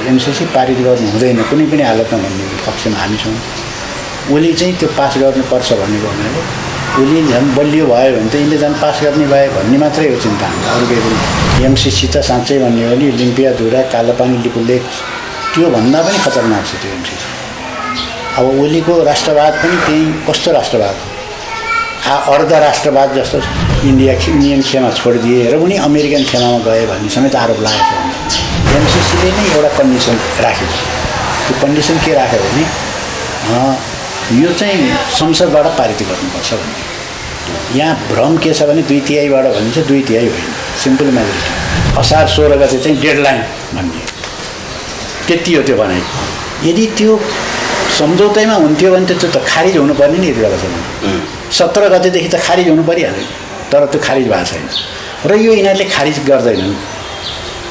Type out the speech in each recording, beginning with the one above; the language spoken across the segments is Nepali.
एमसीसी पारित गर्नु हुँदैन कुनै पनि हालतमा भन्ने पक्षमा हामी छौँ। ओली चाहिँ त्यो पास गर्नुपर्छ भनेको हुनाले ओली झन् बलियो भयो भने त यिनले झन् पास गर्ने भए भन्ने मात्रै हो चिन्ता हाम्रो, अरू केही पनि। एमसीसी त साँच्चै भन्ने हो भने लिम्पियाधुरा कालापानी लिपुलेख त्योभन्दा पनि खतरनाक छ त्यो एमसीसी। अब ओलीको राष्ट्रवाद पनि त्यही कस्तो राष्ट्रवाद हो, अर्ध राष्ट्रवाद जस्तो इन्डियन खेमा छोडिदिए र उनी अमेरिकन खेमामा गए भन्ने समेत आरोप लागेको छ। एमसीसीले नै एउटा कन्डिसन राख्यो, त्यो कन्डिसन के राख्यो भने यो चाहिँ संसदबाट पारित गर्नुपर्छ भन्ने। यहाँ भ्रम के छ भने 2/3बाट भनिन्छ, 2/3 होइन, सिम्पल मेजोरिटी। असार 16 गते चाहिँ डेडलाइन भन्ने त्यति हो त्यो भनाइ। यदि त्यो सम्झौतैमा हुन्थ्यो भने त्यो त खारिज हुनुपर्ने नि यति बेलासम्म। 17 गतेदेखि त खारिज हुनु परिहाल्यो, तर त्यो खारिज भएको छैन र यो यिनीहरूले खारिज गर्दैनन्।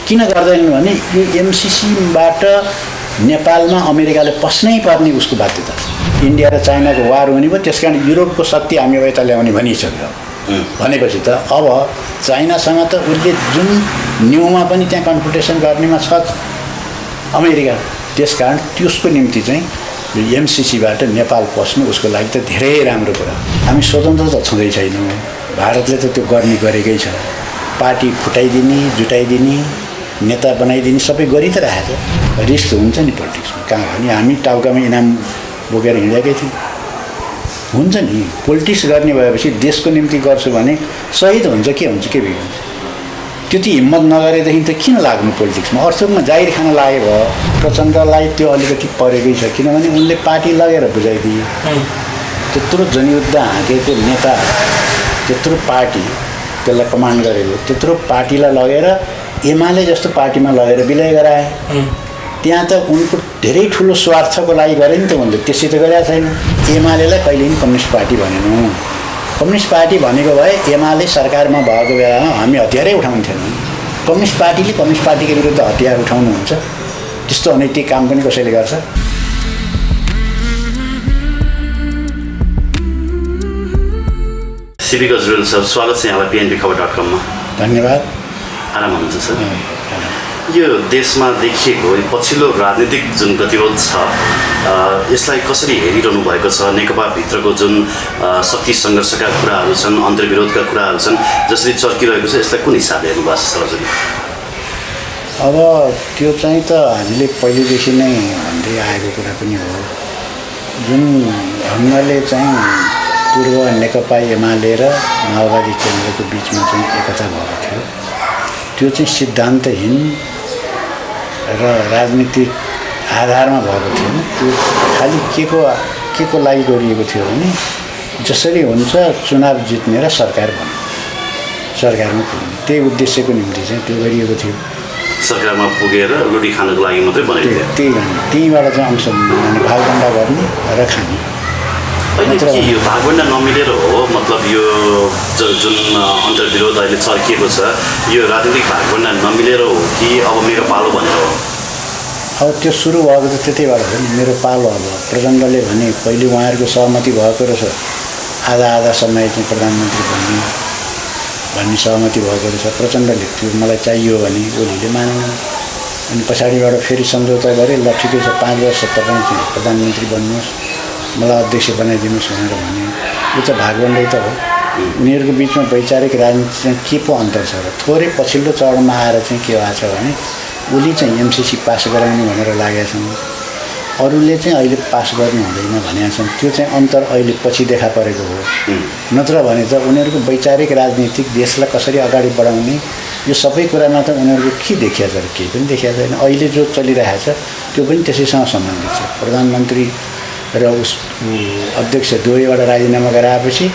किन गर्दैनन् भने यो एमसीसीबाट नेपालमा अमेरिकाले पस्नै पर्ने उसको बाध्यता छ। इन्डिया र चाइनाको वार हुने भयो, त्यस कारण युरोपको शक्ति हामी यता ल्याउने भनिसक्यो। भनेपछि त अब चाइनासँग त उसले जुन न्युमा पनि त्यहाँ कन्फ्रन्टेसन गर्नेमा छ अमेरिका, त्यस कारण त्यसको निम्ति चाहिँ एमसीसीबाट नेपाल पस्नु उसको लागि त धेरै राम्रो कुरा। हामी स्वतन्त्र त छँदै छैनौँ, भारतले त त्यो गरेकै छ। पार्टी फुटाइदिने, जुटाइदिने, नेता बनाइदिने सबै गरि त राखेको छ। रिस्क हुन्छ नि पोलिटिक्समा, कहाँ भने हामी टाउकामा इनाम बोकेर हिँडेकै थियौँ। हुन्छ नि पोलिटिक्स गर्ने भएपछि देशको निम्ति गर्छु भने शहीद हुन्छ के बिग्रिन्छ। त्यति हिम्मत नगरेदेखि त किन लाग्नु पोलिटिक्समा। अर्थमा जाहिर खान लागे भयो। प्रचण्डलाई त्यो अलिकति परेकै छ, किनभने उनले पार्टी लगेर बुझाइदिए। त्यत्रो जनयुद्ध हाँकेको नेता, त्यत्रो पार्टी त्यसलाई कमान्ड गरेको, त्यत्रो पार्टीलाई लगेर एमाले जस्तो पार्टीमा लगेर विलय गराए। त्यहाँ त उनको धेरै ठुलो स्वार्थको लागि गरे नि त उनले, त्यसै त गरेका छैन। एमालेलाई कहिले पनि कम्युनिस्ट पार्टी भनेनौँ। कम्युनिस्ट पार्टी भनेको भए एमाले सरकारमा भएको बेलामा हामी हतियारै उठाउँथेनौँ। कम्युनिस्ट पार्टीले कम्युनिस्ट पार्टीको विरुद्ध हतियार उठाउनुहुन्छ, त्यस्तो अनैतिक काम पनि कसैले गर्छ। सिबी गजरेल सर, स्वागत छ यहाँलाई pnbkhबर.com मा। धन्यवाद। आराम हुनुहुन्छ सर? यो देशमा देखिएको पछिल्लो राजनीतिक जुन गतिरोध छ यसलाई कसरी हेरिरहनु भएको छ? नेकपाभित्रको जुन शक्ति सङ्घर्षका कुराहरू छन्, अन्तर्विरोधका कुराहरू छन्, जसरी चर्किरहेको छ, यसलाई कुन हिसाबले हेर्नु भएको छ सरजी? अब त्यो चाहिँ त हामीले पहिलेदेखि नै भन्दै आएको कुरा पनि हो। जुन ढङ्गले चाहिँ पूर्व नेकपा एमाले र माओवादी केन्द्रको बिचमा चाहिँ एकता भएको थियो, त्यो चाहिँ सिद्धान्तहीन र राजनीतिक आधारमा भएको थिएन। त्यो खालि के को लागि गरिएको थियो भने जसरी हुन्छ चुनाव जित्ने र सरकार बन्ने, सरकारमा पुग्ने, त्यही उद्देश्यको निम्ति चाहिँ त्यो गरिएको थियो। सरकारमा पुगेर रोटी खानको लागि मात्रै बनेको थियो। त्यहीँबाट चाहिँ अंश भागभन्डा गर्ने र खाने। अहिले के यो भागभन्डा नमिलेर हो? मतलब यो जुन अन्तर्विरोध अहिले चर्किएको छ, यो राजनीतिक भागभन्डा नमिलेर हो कि अब मेरो पालो भनेर हो? अब त्यो सुरु भएको त त्यतैबाट हो नि, मेरो पालो। अब प्रचण्डले भने पहिले उहाँहरूको सहमति भएको रहेछ, आधा समय चाहिँ प्रधानमन्त्री भन्ने सहमति भएको रहेछ। प्रचण्डले त्यो मलाई चाहियो भने ओलीले मानेन, अनि पछाडिबाट फेरि सम्झौता गरे, ल ठिकै छ 5 वर्ष तपाईँ चाहिँ प्रधानमन्त्री बन्नुहोस्, मलाई अध्यक्ष बनाइदिनुहोस् भनेर भने। यो त भागभन्डै त हो। उनीहरूको बिचमा वैचारिक राजनीति चाहिँ के पो अन्तर छ र थोरै पछिल्लो चरणमा आएर चाहिँ के भएको छ भने ओली चाहिँ एमसीसी पास गराउने भनेर लागेका छन्, अरूले चाहिँ अहिले पास गर्नु हुँदैन भनेका छन्। त्यो चाहिँ अन्तर अहिले पछि देखा परेको हो। नत्र भने त उनीहरूको वैचारिक राजनीतिक देशलाई कसरी अगाडि बढाउने यो सबै कुरामा त उनीहरूको के देखिया छ र केही पनि देखिया छैन। अहिले जो चलिरहेको छ त्यो पनि त्यसैसँग सम्बन्धित छ। प्रधानमन्त्री र उस अध्यक्ष दुवैबाट राजीनामा गराएपछि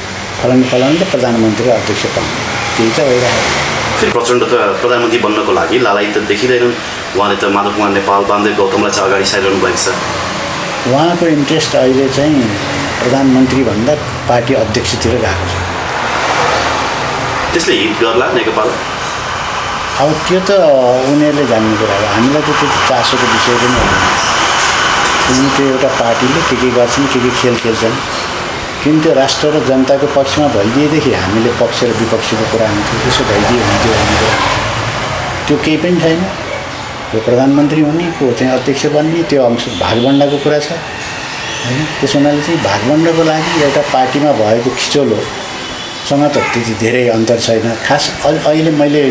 फलानले प्रधानमन्त्री र अध्यक्ष पाउने, त्यही त भइरहेको छ। फेरि प्रचण्ड त प्रधानमन्त्री बन्नको लागि लालायत त देखिँदैनन्। उहाँले त माधव कुमार नेपाल बाँधे गौतमलाई चाहिँ अगाडि सारिरहनु भएको छ। उहाँको इन्ट्रेस्ट अहिले चाहिँ प्रधानमन्त्रीभन्दा पार्टी अध्यक्षतिर गएको छ। त्यसले हिट गर्ला नेकपालाई? अब त्यो त उनीहरूले जान्ने कुरा हो, हामीलाई त त्यो चासोको विषय पनि होइन। किन त्यो एउटा पार्टीले के गर्छन्, के खेल खेल्छन्, किन त्यो राष्ट्र र जनताको पक्षमा भइदिएदेखि हामीले पक्ष र विपक्षीको कुरा हुन्थ्यो, त्यसो भइदियो हुन्थ्यो भन्ने कुरा त्यो केही पनि छैन। को प्रधानमन्त्री हुने को चाहिँ अध्यक्ष बन्ने त्यो अंश भागभण्डाको कुरा छ हैन। त्यसो हुनाले चाहिँ भागभण्डाको लागि एउटा पार्टीमा भएको खिचोलोसँग त त्यति धेरै अन्तर छैन। खास अहिले मैले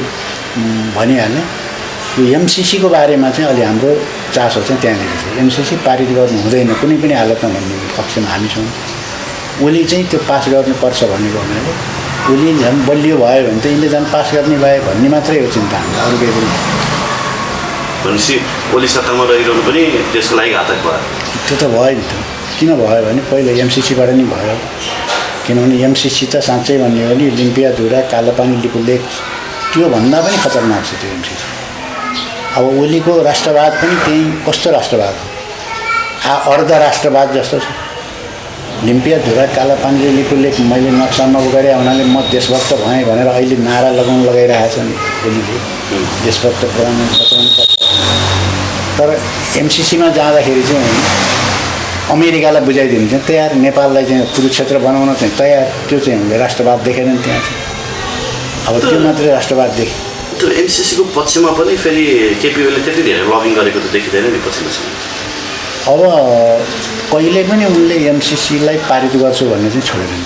भनिहालेँ यो एमसीसीको बारेमा चाहिँ अलि हाम्रो चासो चाहिँ त्यहाँनिर छ। एमसीसी पारित गर्नु हुँदैन कुनै पनि हालतमा भन्ने पक्षमा हामी छौँ। ओली चाहिँ त्यो पास गर्नुपर्छ भनेको हुनाले ओली झन् बलियो भयो भने त यिनले झन् पास गर्ने भए भन्ने मात्रै हो चिन्ता हामीलाई, अरू केही पनि भनेपछि ओली सत्तामा रहिरहनु पनि त्यसको लागि घातक भयो। त्यो त भयो नि त। किन भयो भने पहिला एमसीसीबाट नि भयो। किनभने एमसीसी त साँच्चै भन्यो भने लिम्पियाधुरा कालापानी लिपुलेख त्योभन्दा पनि खतरनाक छ त्यो एमसीसी। अब ओलीको राष्ट्रवाद पनि त्यही कस्तो राष्ट्रवाद हो, अर्ध राष्ट्रवाद जस्तो छ। लिम्पियाधुरा कालापानी लिपुलेख मैले नक्सामा गरेँ हुनाले म देशभक्त भएँ भनेर अहिले नारा लगाइरहेछ नि ओलीले, देशभक्त बताउनुपर्छ। तर एमसीसीमा जाँदाखेरि चाहिँ अमेरिकालाई बुझाइदिनु चाहिँ तयार, नेपाललाई चाहिँ कुरुक्षेत्र बनाउन चाहिँ तयार। त्यो चाहिँ हामीले राष्ट्रवाद देखेनन् त्यहाँ चाहिँ। अब त्यो मात्रै राष्ट्रवाद देखेँ। त्यो एमसीसीको पक्षमा पनि फेरि केपी ओलीले त्यति धेरै लबिङ गरेको त देखिँदैन नि पछिल्लो। अब कहिले पनि उनले एमसीसीलाई पारित गर्छु भन्ने चाहिँ छोडेनन्।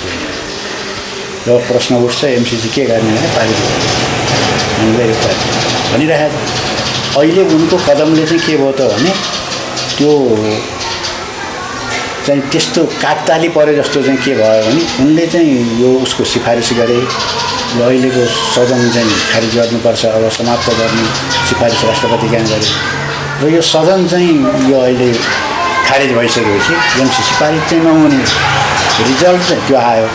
जब प्रश्न उठ्छ एमसीसी के गर्ने भने पारित गर्नु हामीले एउटा भनिरहेको छ। अहिले उनको कदमले चाहिँ के भयो त भने त्यो चाहिँ त्यस्तो काकताली परे जस्तो चाहिँ के भयो भने उनले चाहिँ यो उसको सिफारिस गरे, यो अहिलेको सदन चाहिँ खारिज गर्नुपर्छ, अब समाप्त गर्ने सिफारिस राष्ट्रपति कहाँ गरे र यो सदन चाहिँ यो अहिले खारिज भइसकेपछि एमसीसी पारित चाहिँ नहुने रिजल्ट चाहिँ त्यो आयो।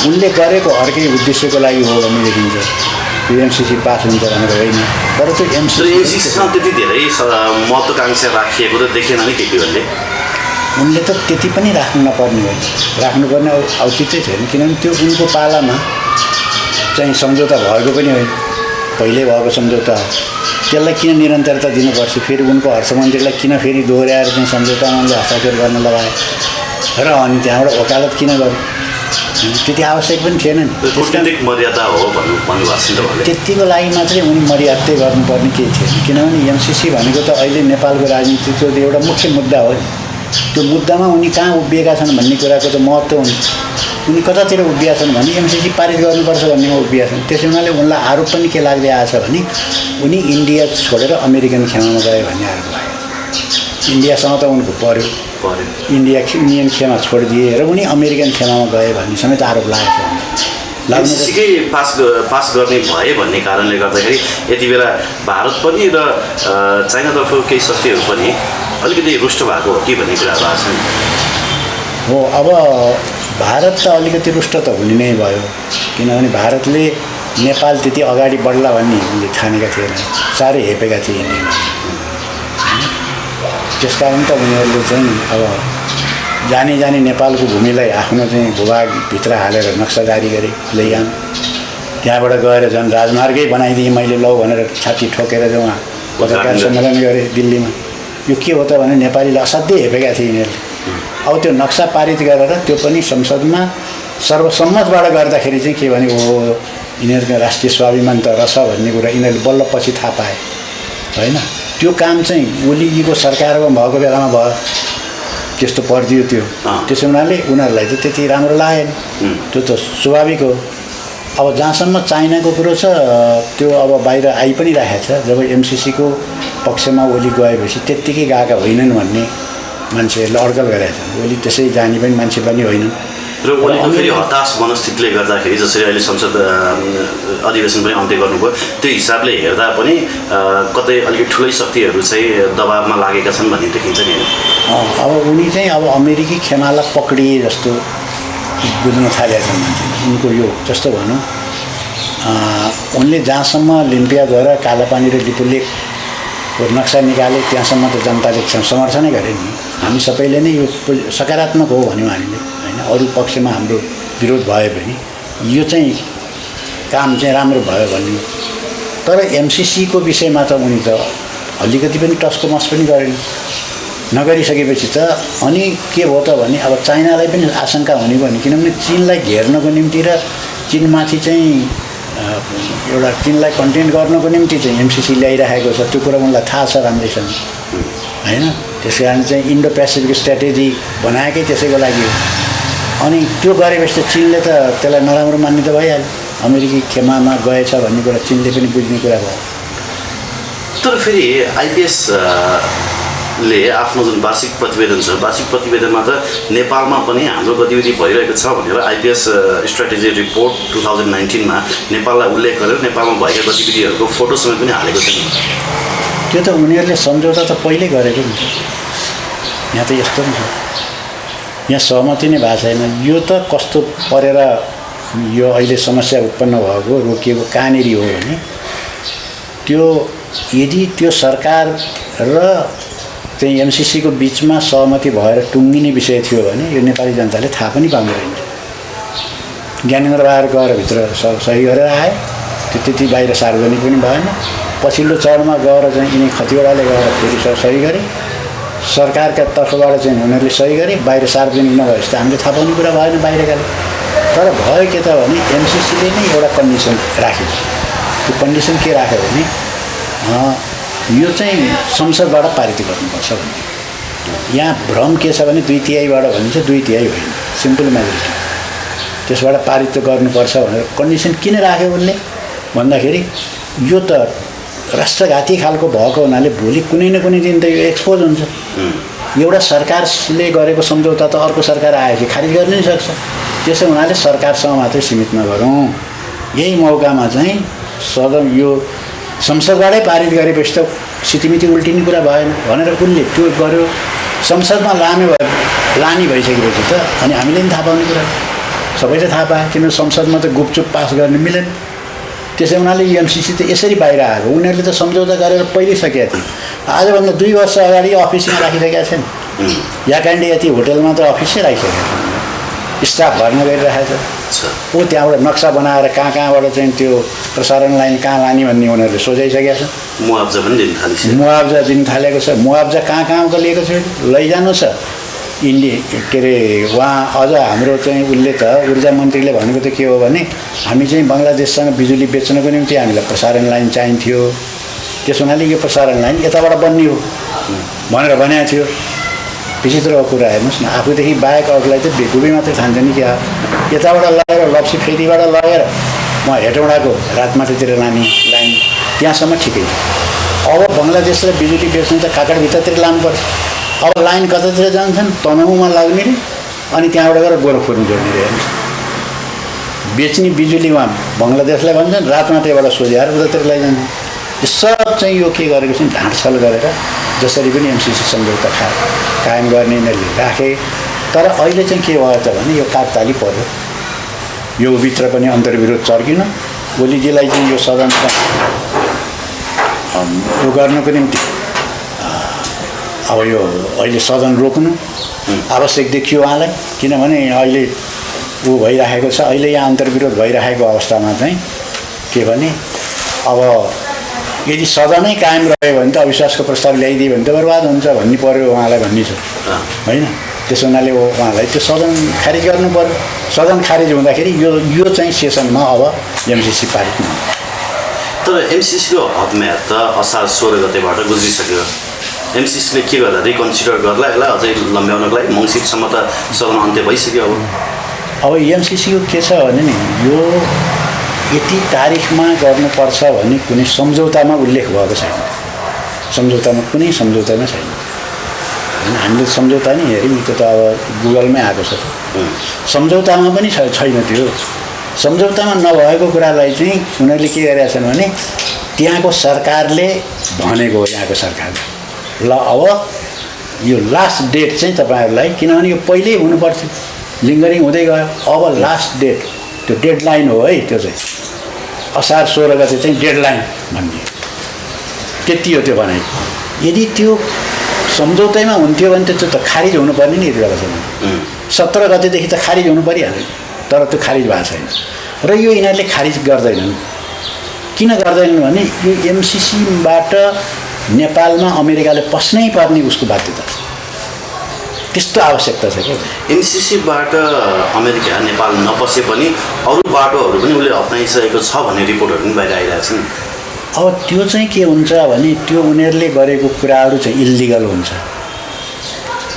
उनले गरेको अर्कै उद्देश्यको लागि हो भन्ने देखिन्छ। त्यो एमसीसी पास हुन्छ भनेर होइन। तर त्यो एमसीसीमा त्यति धेरै महत्त्वाकांक्षा राखिएको त देखेन नि केपी ओलीले। उनले त त्यति पनि राख्नु नपर्ने हो, राख्नुपर्ने औचित्य छैन। किनभने त्यो उनको पालामा चाहिँ सम्झौता भएको पनि होइन, पहिल्यै भएको सम्झौता हो। त्यसलाई किन निरन्तरता दिनुपर्छ? फेरि उनको अर्थमन्त्रीलाई किन फेरि दोहोऱ्याएर चाहिँ सम्झौतामा उनले हस्ताक्षर गर्न लगाए र अनि त्यहाँबाट वकालत किन गर्यो? त्यति आवश्यक पनि थिएन नि। कूटनीतिक मर्यादा हो भन्नुभएको छ नि। त्यतिको लागि मात्रै उनी मर्यादै गर्नुपर्ने केही थिएन। किनभने एमसीसी भनेको त अहिले नेपालको राजनीतिको एउटा मुख्य मुद्दा हो नि। त्यो मुद्दामा उनी कहाँ उभिएका छन् भन्ने कुराको त महत्त्व हुन्छ। उनी कतातिर उभिएका छन् भने एमसीसी पारित गर्नुपर्छ भन्नेमा उभिएका छन्। त्यसै हुनाले उनलाई आरोप पनि के लाग्दै आएछ भने उनी इन्डिया छोडेर अमेरिकन खेमामा गए भन्ने आरोप लाग्यो। इन्डियासँग त उनको पर्यो, इन्डियन खेमा छोडिदिए र उनी अमेरिकन खेमामा गए भन्ने समेत आरोप लागेको छ। एमसीसीकै पास गर्ने भए भन्ने कारणले गर्दाखेरि यति बेला भारत पनि र चाइनातर्फको केही शक्तिहरू पनि अलिकति रुष्ट भएको हो कि भन्ने कुराहरू आएको छ नि। हो, अब भारत त अलिकति रुष्ट त हुने नै भयो। किनभने भारतले नेपाल त्यति अगाडि बढ्ला भन्ने उनले ठानेका थिएन, साह्रै हेपेका थिए इन्डियामा। त्यसकारण त उनीहरूले चाहिँ अब जाने नेपालको भूमिलाई आफ्नो चाहिँ भूभागभित्र हालेर नक्सा जारी गरे लैयाम। त्यहाँबाट गएर झन् राजमार्गै बनाइदिएँ मैले लौ भनेर छाती ठोकेर चाहिँ उहाँ पत्रकार सम्मेलन गरे दिल्लीमा। यो के हो त भने नेपालीलाई असाध्यै हेपेका थिए यिनीहरूले। अब त्यो नक्सा पारित गरेर त्यो पनि संसदमा सर्वसम्मतबाट गर्दाखेरि चाहिँ के भने ओ यिनीहरूको राष्ट्रिय स्वाभिमान त रहेछ भन्ने कुरा यिनीहरूले बल्ल पछि थाहा पाए होइन। त्यो काम चाहिँ ओलीजीको सरकारमा भएको बेलामा भयो, त्यस्तो परिदियो त्यो। त्यसो हुनाले उनीहरूलाई त त्यति राम्रो लागेन, त्यो त स्वाभाविक हो। अब जहाँसम्म चाइनाको कुरो छ त्यो अब बाहिर आइ पनि राखेको छ। जब एमसीसीको पक्षमा ओली गएपछि त्यत्तिकै गएका होइनन् भन्ने मान्छेहरूले अड्कल गरेका छन्। ओली त्यसै जाने पनि मान्छे पनि होइनन् र ओलीको फेरि हताश मनस्थितिले गर्दाखेरि जसरी अहिले संसद अधिवेशन पनि अन्त्य गर्नुभयो त्यो हिसाबले हेर्दा पनि कतै अलिकति ठुलै शक्तिहरू चाहिँ दबावमा लागेका छन् भन्ने देखिन्छ नि। अब उनी चाहिँ अब अमेरिकी खेमालाई पक्रिए जस्तो बुझ्न थालेका छन् मान्छे। उनको यो जस्तो भनौँ उनले जहाँसम्म लिम्पियाद्वारा कालापानी र लिपुलेखको नक्सा निकाले त्यहाँसम्म त जनताले समर्थनै गरे नि। हामी सबैले नै यो सकारात्मक हो भन्यौँ हामीले होइन। अरू पक्षमा हाम्रो विरोध भयो भने यो चाहिँ काम चाहिँ राम्रो भयो भन्ने। तर एमसीसीको विषयमा त उनी त अलिकति पनि टसको मस पनि गरेन। नगरिसकेपछि त अनि के भयो त भने अब चाइनालाई पनि आशंका हुने भयो नि। किनभने चीनलाई घेर्नको निम्ति र चीनमाथि चाहिँ एउटा तिनलाई कन्टेन गर्नको निम्ति चाहिँ एमसिसी ल्याइराखेको छ त्यो कुरा उनलाई थाहा छ राम्रैसँग हैन। त्यसै कारण चाहिँ इन्डो पेसिफिक स्ट्र्याटेजी बनाएकै त्यसैको लागि हो। अनि त्यो गरेपछि त चीनले त त्यसलाई नराम्रो मान्ने त भइहाल्यो। अमेरिकी खेमामा गएछ भन्ने कुरा चीनले पनि बुझ्ने कुरा भयो। तर फेरि आइपिएस ले आफ्नो जुन वार्षिक प्रतिवेदन छ वार्षिक प्रतिवेदनमा त नेपालमा पनि हाम्रो गतिविधि भइरहेको छ भनेर आइपिएस स्ट्र्याटेजी रिपोर्ट 2019 मा नेपाललाई उल्लेख गरेर नेपालमा भएका गतिविधिहरूको फोटो समेत पनि हालेको छ नि। त्यो त उनीहरूले सम्झौता त पहिल्यै गरेको नि। यहाँ त यस्तो नि छ, यहाँ सहमति नै भएको छैन। यो त कस्तो परेर यो अहिले समस्या उत्पन्न भएको रोकिएको कहाँनिर हो भने त्यो यदि त्यो सरकार र चाहिँ एमसिसीको बिचमा सहमति भएर टुङ्गिने विषय थियो भने यो नेपाली जनताले थाहा पनि पाउँदैन रहेछ। ज्ञानेन्द्र बहादुर गएर भित्र सही गरेर आए, त्यो त्यति बाहिर सार्वजनिक पनि भएन। पछिल्लो चरणमा गएर चाहिँ यिनी खतिवडाले गएर फेरि सही गरे, सरकारका तर्फबाट चाहिँ उनीहरूले सही गरे, बाहिर सार्वजनिक नभएपछि त हामीले थाहा पाउने कुरा भएन बाहिरकाले। तर भयो के त भने एमसिसीले नै एउटा कन्डिसन राख्यो। त्यो कन्डिसन के राख्यो भने यो चाहिँ संसदबाट पारित गर्नुपर्छ भन्ने। यहाँ भ्रम के छ भने 2/3बाट भनिन्छ, 2/3 होइन, सिम्पल मेजोरिटी त्यसबाट पारित गर्नुपर्छ भनेर कन्डिसन किन राख्यो उनले भन्दाखेरि यो त राष्ट्रघाती खालको भएको हुनाले भोलि कुनै न कुनै दिन त यो एक्सपोज हुन्छ। एउटा सरकारले गरेको सम्झौता त अर्को सरकार आएपछि खारिज गर्न नि सक्छ। त्यसो हुनाले सरकारसँग मात्रै सीमित नगरौँ, यही मौकामा चाहिँ सदन यो संसदबाटै पारित गरेपछि त सितिमिति उल्टिने कुरा भएन भनेर उनले त्यो गर्यो। संसदमा लाने भइसकेपछि त अनि हामीले पनि थाहा पाउने कुरा, सबैले थाहा पाए, किनभने संसदमा त गुपचुप पास गर्न मिलेन। त्यसै हुनाले एमसिसी त यसरी बाहिर आएको। उनीहरूले त सम्झौता गरेर पहिल्यै सकेका थिए। आजभन्दा 2 वर्ष अगाडि अफिसमा राखिसकेका छन्। याकान्डी यति होटलमा त अफिसै राखिसकेका छन्, स्टाफ भर्ना गरिरहेको छ। ऊ त्यहाँबाट नक्सा बनाएर कहाँबाट चाहिँ त्यो प्रसारण लाइन कहाँ लाने भन्ने उनीहरूले सोचाइसकेका छ। मुआवजा पनि दिन थालेको छ। मुआवजा दिन थालेको छ। मुआवजा कहाँको लिएको छ लैजानु छ। के अरे उहाँ अझ हाम्रो चाहिँ उसले त ऊर्जा मन्त्रीले भनेको त के हो भने हामी चाहिँ बङ्गलादेशसँग बिजुली बेच्नको निम्ति हामीलाई प्रसारण लाइन चाहिन्थ्यो, त्यस हुनाले यो प्रसारण लाइन यताबाट बन्ने हो भनेर भनेको थियो। विचित्रको कुरा हेर्नुहोस् न, आफूदेखि बाहेक अरूलाई त बेकुबी मात्रै खान्छ नि क्या। यताबाट लगेर लप्सी फेदीबाट लगेर म हेटौँडाको रातमाटातिर लाने लाइन त्यहाँसम्म ठिकै। अब बङ्गलादेश र बिजुली बेच्नु त काकडभित्रतिर लानुपर्छ। अब लाइन कतातिर जान्छन्, तनहुँमा लाग्ने रे, अनि त्यहाँबाट गएर गोरखपुरमा जोड्ने रे। हेर्नुहोस्, बेच्ने बिजुली उहाँ बङ्गलादेशलाई भन्छन्, रातमाटाबाट सोझ्याएर उतातिर लैजान्छन्। यो सब चाहिँ यो के गरेको चाहिँ ढाँटछल गरेर जसरी पनि एमसिसी सम्झौता कायम गर्ने यिनीहरूले राखे। तर अहिले चाहिँ के भयो त भने यो कागताली पर्यो। यो भित्र पनि अन्तर्विरोध चर्किन, ओलीजीलाई चाहिँ यो सदनमा यो गर्नको निम्ति अब यो अहिले सदन रोक्नु आवश्यक देखियो उहाँलाई, किनभने अहिले ऊ भइरहेको छ। अहिले यहाँ अन्तर्विरोध भइरहेको अवस्थामा चाहिँ के भने अब यदि सदनै कायम रह्यो भने त अविश्वासको प्रस्ताव ल्याइदियो भने त बर्बाद हुन्छ भन्ने पर्यो उहाँलाई भन्ने छ होइन। त्यसो हुनाले उहाँलाई त्यो सदन खारिज गर्नु पर्यो। सदन खारिज हुँदाखेरि यो चाहिँ सेसनमा अब एमसिसी पारित हुन्छ। तर एमसिसीको हदम्याद त असार 16 गतेबाट गुज्रिसक्यो। एमसिसीले के गर्दा रिकन्सिडर गर्ला यसलाई अझै लम्ब्याउनको लागि मङ्सिरसम्म त सदन अन्त्य भइसक्यो। अब एमसिसीको के छ भने नि यो यति तारिखमा गर्नुपर्छ भन्ने कुनै सम्झौतामा उल्लेख भएको छैन। सम्झौतामा कुनै सम्झौतामा छैन होइन। हामीले सम्झौता नि हेऱ्यौँ नि, त्यो त अब गुगलमै आएको छ। सम्झौतामा पनि छैन त्यो। सम्झौतामा नभएको कुरालाई चाहिँ उनीहरूले के गरेका छन् भने त्यहाँको सरकारले भनेको हो। यहाँको सरकारले ल अब यो लास्ट डेट चाहिँ तपाईँहरूलाई, किनभने यो पहिल्यै हुनुपर्थ्यो, लिङ्गरिङ हुँदै गयो। अब लास्ट डेट त्यो डेडलाइन हो है, त्यो चाहिँ असार 16 गते चाहिँ डेडलाइन भन्ने त्यति हो त्यो भनाइ। यदि त्यो सम्झौतैमा हुन्थ्यो भने त्यो त खारिज हुनुपर्ने नि यति बेला चाहिँ 17 गतेदेखि त खारिज हुनु परिहाल्यो। तर त्यो खारिज भएको छैन र यो यिनीहरूले खारिज गर्दैनन्। किन गर्दैनन् भने यो एमसिसीबाट नेपालमा अमेरिकाले पस्नै पर्ने उसको बाध्यता छ। त्यस्तो आवश्यकता छ क्या। एमसिसीबाट अमेरिका नेपाल नपसे पनि अरू बाटोहरू पनि उसले अप्नाइसकेको छ भन्ने रिपोर्टहरू पनि बाहिर आइरहेको छ नि। अब त्यो चाहिँ के हुन्छ भने त्यो उनीहरूले गरेको कुराहरू चाहिँ इल्लिगल हुन्छ।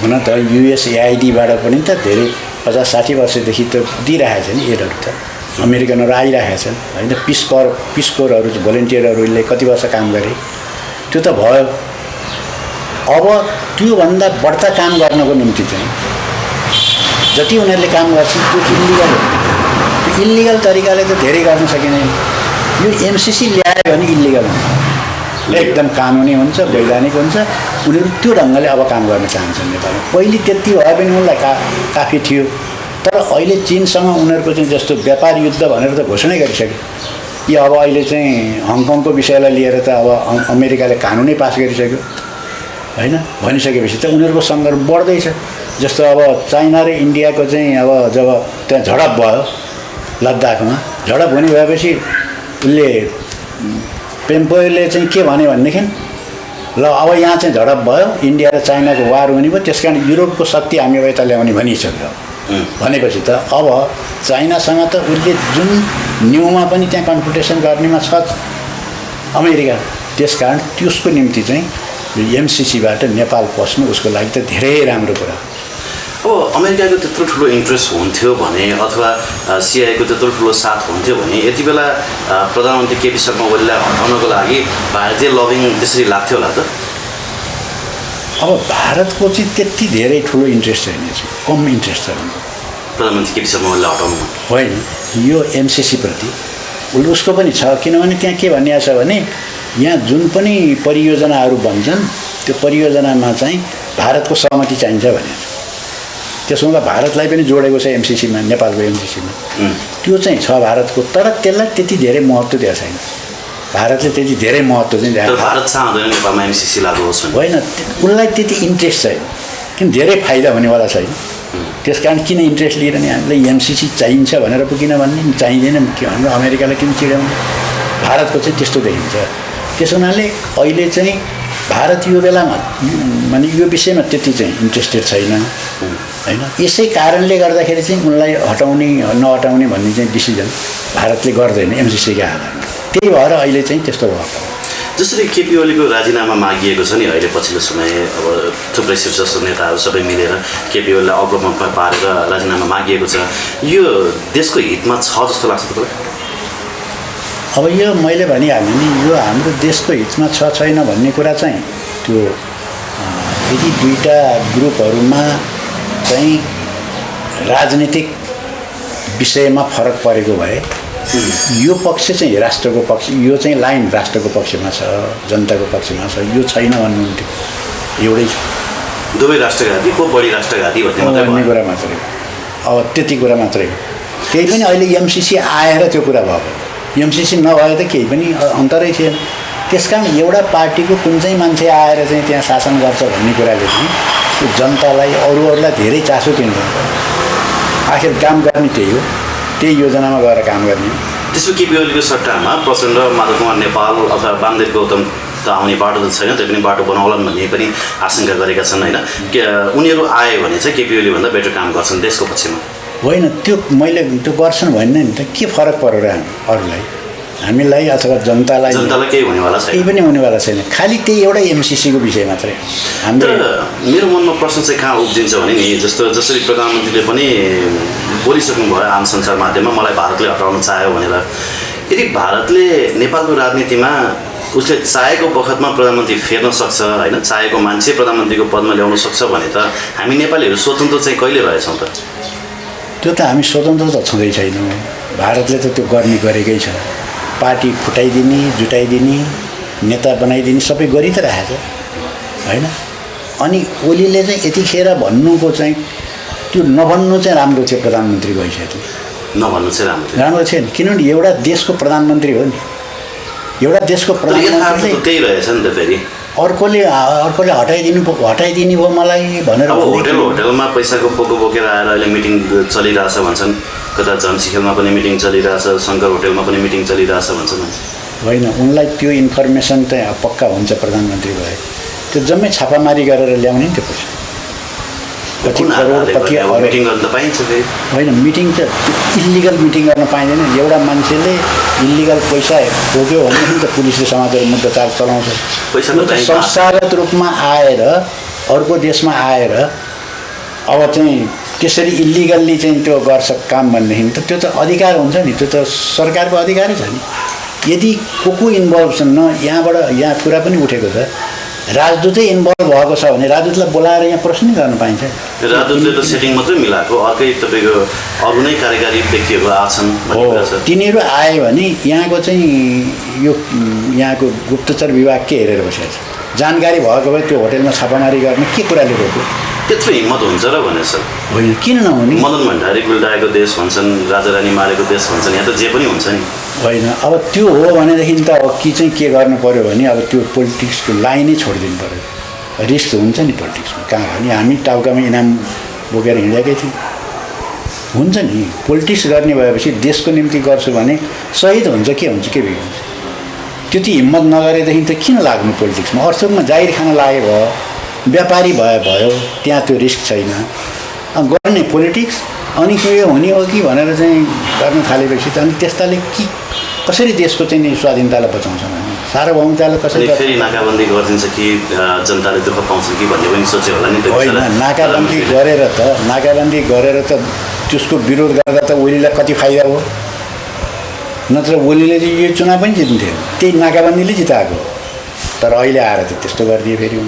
हुन त युएसएआइडीबाट पनि त धेरै 50-60 वर्षदेखि त दिइरहेको छ नि एडहरू त, अमेरिकनहरू आइरहेका छन् होइन। पिस कोरहरू भोलिन्टियरहरूले कति वर्ष काम गरे, त्यो त भयो। अब त्योभन्दा बढ्ता काम गर्नको निम्ति चाहिँ जति उनीहरूले काम गर्छन् त्यो इल्लिगल हो। त्यो इल्लिगल तरिकाले त धेरै गर्न सकिँदैन। यो एमसिसी ल्यायो भने इल्लिगल हुन्छ, एकदम कानुनी हुन्छ, वैधानिक हुन्छ। उनीहरू त्यो ढङ्गले अब काम गर्न चाहन्छन् नेपालमा। पहिले त्यति भए पनि उनलाई काफी थियो, तर अहिले चीनसँग उनीहरूको चाहिँ जस्तो व्यापार युद्ध भनेर त घोषणै गरिसक्यो। यो अब अहिले चाहिँ हङकङको विषयलाई लिएर त अब अमेरिकाले कानुनै पास गरिसक्यो होइन। भनिसकेपछि त उनीहरूको सङ्घर्ष बढ्दैछ। जस्तो अब चाइना र इन्डियाको चाहिँ अब जब त्यहाँ झडप भयो लद्दाखमा, झडप हुने भएपछि उसले पेम्पोले चाहिँ के भन्यो भनेदेखि ल अब यहाँ चाहिँ झडप भयो, इन्डिया र चाइनाको वार हुने भयो, त्यस कारण युरोपको शक्ति हामी अब यता ल्याउने भनिसक्यो। भनेपछि त अब चाइनासँग त उसले जुन न्युमा पनि त्यहाँ कन्फ्रन्टेसन गर्नेमा छ अमेरिका, त्यस कारण त्यसको निम्ति चाहिँ एमसिसीबाट नेपाल पस्नु उसको लागि त धेरै राम्रो कुरा। अब अमेरिकाको त्यत्रो ठुलो इन्ट्रेस्ट हुन्थ्यो भने अथवा सिआईको त्यत्रो ठुलो साथ हुन्थ्यो भने यति बेला प्रधानमन्त्री केपी शर्मा ओलीलाई हटाउनको लागि भारतीय लबिङ त्यसरी लाग्थ्यो होला त। अब भारतको चाहिँ त्यति धेरै ठुलो इन्ट्रेस्ट छैन, कम इन्ट्रेस्ट छ प्रधानमन्त्री केपी शर्मा ओलीलाई हटाउनुमा। होइन, यो एमसिसीप्रति उसको पनि छ। किनभने त्यहाँ के भनिएको छ भने यहाँ जुन पनि परियोजनाहरू बन्छन् त्यो परियोजनामा चाहिँ भारतको सहमति चाहिन्छ भनेर। त्यसमा भारतलाई पनि जोडेको छ एमसिसीमा, नेपालको एमसिसीमा त्यो चाहिँ छ भारतको। तर त्यसलाई त्यति धेरै महत्त्व दिएको छैन भारतले, त्यति धेरै महत्त्व चाहिँ दिएको। भारत चाहँदैन नेपालमा एमसिसी लागू होस् होइन, उसलाई त्यति इन्ट्रेस्ट छैन, किन धेरै फाइदा हुनेवाला छैन। त्यस कारण किन इन्ट्रेस्ट लिएर नि हामीलाई एमसिसी चाहिन्छ भनेर पो किन भन्ने, चाहिँदैन के हाम्रो अमेरिकालाई किन चिडाउने। भारतको चाहिँ त्यस्तो देखिन्छ। त्यस हुनाले अहिले चाहिँ भारत यो बेलामा माने यो विषयमा त्यति चाहिँ इन्ट्रेस्टेड छैन होइन। यसै कारणले गर्दाखेरि चाहिँ उनलाई हटाउने नहटाउने भन्ने चाहिँ डिसिजन भारतले गर्दैन एमसिसीका आधारमा। त्यही भएर अहिले चाहिँ त्यस्तो भयो। जसरी केपी ओलीको राजीनामा मागिएको छ नि अहिले पछिल्लो समय, अब थुप्रै शीर्षस्थ नेताहरू सबै मिलेर केपी ओलीलाई अग्लोमा पारेर राजीनामा मागिएको छ, यो देशको हितमा छ जस्तो लाग्छ तपाईँलाई? अब यो मैले भनिहालेँ नि, यो हाम्रो देशको हितमा छ छैन भन्ने कुरा चाहिँ त्यो यदि दुईटा ग्रुपहरूमा चाहिँ राजनीतिक विषयमा फरक परेको भए यो पक्ष चाहिँ राष्ट्रको पक्ष, यो चाहिँ लाइन राष्ट्रको पक्षमा छ, जनताको पक्षमा छ, यो छैन भन्नुहुन्थ्यो। एउटै छ, दुवै राष्ट्रघाती को बढी राष्ट्रघाती भन्ने कुरा मात्रै हो। अब त्यति कुरा मात्रै हो। केही पनि अहिले एमसिसी आएर त्यो कुरा भयो। एमसिसी नभए त केही पनि अन्तरै थिएन। त्यस कारण एउटा पार्टीको कुन चाहिँ मान्छे आएर चाहिँ त्यहाँ शासन गर्छ भन्ने कुराले चाहिँ त्यो जनतालाई अरूहरूलाई धेरै चासो किन गर्छ। आखिर काम गर्ने त्यही हो, त्यही योजनामा गएर काम गर्ने। त्यसो केपी ओलीको सट्टामा प्रचण्ड, माधव कुमार नेपाल अथवा वामदेव गौतम त आउने बाटो त छैन, त्यो पनि बाटो बनाउलान् भन्ने पनि आशंका गरेका छन् होइन। उनीहरू आयो भने चाहिँ केपी ओलीभन्दा बेटर काम गर्छन् देशको पक्षमा। होइन, त्यो मैले त्यो गर्छन् भन्ने नि त के फरक परेर अरूलाई, हामीलाई अथवा जनतालाई केही हुनेवाला छैन, केही पनि हुनेवाला छैन। खालि त्यही एउटा एमसिसीको विषय मात्रै हाम्रो। मेरो मनमा प्रश्न चाहिँ कहाँ उब्जिन्छ भने नि, जसरी प्रधानमन्त्रीले पनि बोलिसक्नु भयो आम सञ्चार माध्यममा, मलाई भारतले हटाउन चाह्यो भनेर। यदि भारतले नेपालको राजनीतिमा उसले चाहेको बखतमा प्रधानमन्त्री फेर्न सक्छ होइन, चाहेको मान्छे प्रधानमन्त्रीको पदमा ल्याउन सक्छ भने त हामी नेपालीहरू स्वतन्त्र चाहिँ कहिले रहेछौँ त? त्यो त हामी स्वतन्त्र त छँदै छैनौँ। भारतले त त्यो गर्ने गरेकै छ। पार्टी फुटाइदिने, जुटाइदिने, नेता बनाइदिने सबै गरि त राखेको छ होइन। अनि ओलीले चाहिँ यतिखेर भन्नुको चाहिँ त्यो नभन्नु चाहिँ राम्रो थियो। प्रधानमन्त्री भइसक्यो, नभन्नु चाहिँ राम्रो थिएन। किनभने एउटा देशको प्रधानमन्त्री हो नि, एउटा देशको प्रधानमन्त्री त्यही रहेछ नि त। फेरि अर्कोले हटाइदिने भयो मलाई भनेर होटेलमा पैसाको पोको बोकेर आएर अहिले मिटिङ चलिरहेछ भन्छन्। कता झम्सीखेलमा पनि मिटिङ चलिरहेछ, शङ्कर होटेलमा पनि मिटिङ चलिरहेछ भन्छन्। होइन, उनलाई त्यो इन्फर्मेसन चाहिँ पक्का हुन्छ प्रधानमन्त्री भए। त्यो जम्मै छापामारी गरेर ल्याउने नि त्यो पैसा। कति करोड कति मिटिङ गर्न पाइन्छ होइन मिटिङ त इल्लिगल मिटिङ गर्न पाइँदैन एउटा मान्छेले इल्लिगल पैसा बोक्यो भनेदेखि त पुलिसले समातेर मुद्दा चार्ज चलाउँछ संस्थागत रूपमा आएर अर्को देशमा आएर अब चाहिँ त्यसरी इल्लिगल्ली चाहिँ त्यो गर्छ काम भनेदेखि त त्यो त अधिकार हुन्छ नि त्यो त सरकारको अधिकारै छ नि यदि को इन्भल्भ छन् यहाँबाट यहाँ कुरा पनि उठेको छ राजदूतै इन्भल्भ भएको छ भने राजदूतलाई बोलाएर यहाँ प्रश्न गर्न पाइन्छ राजदूतले त सेटिङ मात्रै मिलाएको अर्कै तपाईँको अरू नै कार्यकारी व्यक्तिहरू आछन् तिनीहरू आयो भने यहाँको चाहिँ यो यहाँको गुप्तचर विभाग के हेरेर बसेको छ जानकारी भएको भए त्यो होटेलमा छापामारी गर्ने के कुराले रोक्यो त्यत्रो हिम्मत हुन्छ र भने सर होइन किन नहुने मदन भण्डारी गुल्डाएको देश भन्छन् राजा रानी मारेको देश भन्छन् यहाँ त जे पनि हुन्छ नि होइन अब त्यो हो भनेदेखि त अब के चाहिँ के गर्नु पर्यो भने अब त्यो पोलिटिक्सको लाइनै छोडिदिनु पर्यो रिस्क हुन्छ नि पोलिटिक्समा कहाँ भने हामी टाउकामा इनाम बोकेर हिँडेकै थियौँ हुन्छ नि पोलिटिक्स गर्ने भएपछि देशको निम्ति गर्छु भने शहीद हुन्छ के हुन्छ के बिग्रिन्छ त्यति हिम्मत नगरेदेखि त किन लाग्नु पोलिटिक्समा अर्थमा जाहिर खान लागे भयो व्यापारी भयो त्यहाँ त्यो रिस्क छैन गर्ने पोलिटिक्स अनि के हुने हो कि भनेर चाहिँ गर्न थालेपछि त अनि त्यस्ताले के कसरी देशको चाहिँ स्वाधीनतालाई बचाउँछ भने सार्वभौमतालाई कसरी फेरि नाकाबन्दी गरिदिन्छ कि जनताले दुःख पाउँछ कि भन्ने पनि सोच्यो होला नि त होइन नाकाबन्दी गरेर त त्यसको विरोध गर्दा त ओलीलाई कति फाइदा हो नत्र ओलीले चाहिँ यो चुनाव पनि जित्थ्यो त्यही नाकाबन्दीले जिताएको तर अहिले आएर त त्यस्तो गरिदियो फेरि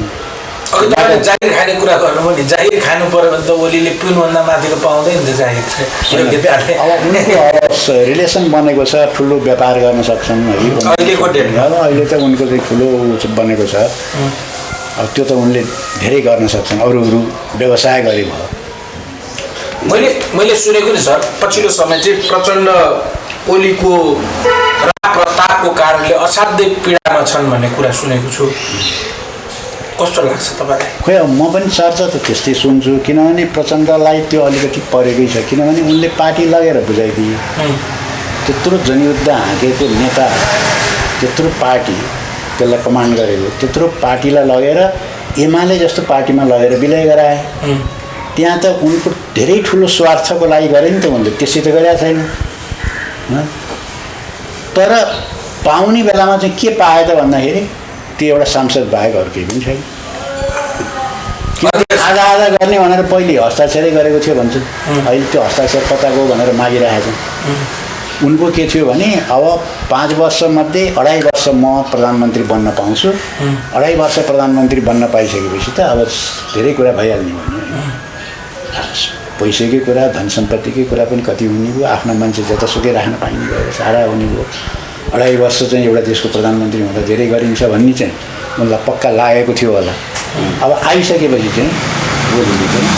जाहिर खाने कुरा गर्नु भने जाहिर खानु पर्यो भने त ओलीले पिउनुभन्दा माथिको पाउँदैन त जाहिर अब उनको रिलेसन बनेको छ ठुलो व्यापार गर्न सक्छन् है अहिलेको डेटमा अहिले त उनको चाहिँ ठुलो बनेको छ अब त्यो त उनले धेरै गर्न सक्छन् अरू व्यवसाय गरे भयो मैले सुनेको नि सर पछिल्लो समय चाहिँ प्रचण्ड ओलीको प्रतापको कारणले असाध्यै पीडामा छन् भन्ने कुरा सुनेको छु कस्तो लाग्छ तपाईँलाई खोइ म पनि चर्चा त त्यस्तै सुन्छु किनभने प्रचण्डलाई त्यो अलिकति परेकै छ किनभने उनले पार्टी लगेर बुझाइदिए त्यत्रो जनयुद्ध हाँकेको नेता त्यत्रो पार्टी त्यसलाई कमान्ड गरेको त्यत्रो पार्टीलाई लगेर एमाले जस्तो पार्टीमा लगेर विलय गराए त्यहाँ त उनको धेरै ठुलो स्वार्थको लागि गरे नि त उनले त्यसै त गरेका छैन तर पाउने बेलामा चाहिँ के पाए त भन्दाखेरि त्यो एउटा सांसद बाहेक अरू केही पनि छैन आधा गर्ने भनेर पहिले हस्ताक्षरै गरेको थियो भन्छ अहिले त्यो हस्ताक्षर कताको भनेर मागिरहेको छ उनको के थियो भने अब 5 वर्षमध्ये 2.5 वर्ष म प्रधानमन्त्री बन्न पाउँछु 2.5 वर्ष प्रधानमन्त्री बन्न पाइसकेपछि त अब धेरै कुरा भइहाल्ने भन्यो पैसाकै कुरा धन सम्पत्तिकै कुरा पनि कति हुने भयो आफ्ना मान्छे जतासुकै राख्न पाइने भयो सारा हुने भयो 2.5 वर्ष चाहिँ एउटा देशको प्रधानमन्त्री हुँदा धेरै गरिन्छ भन्ने चाहिँ उनलाई पक्का लागेको थियो होला अब आइसकेपछि चाहिँ बोलीले चाहिँ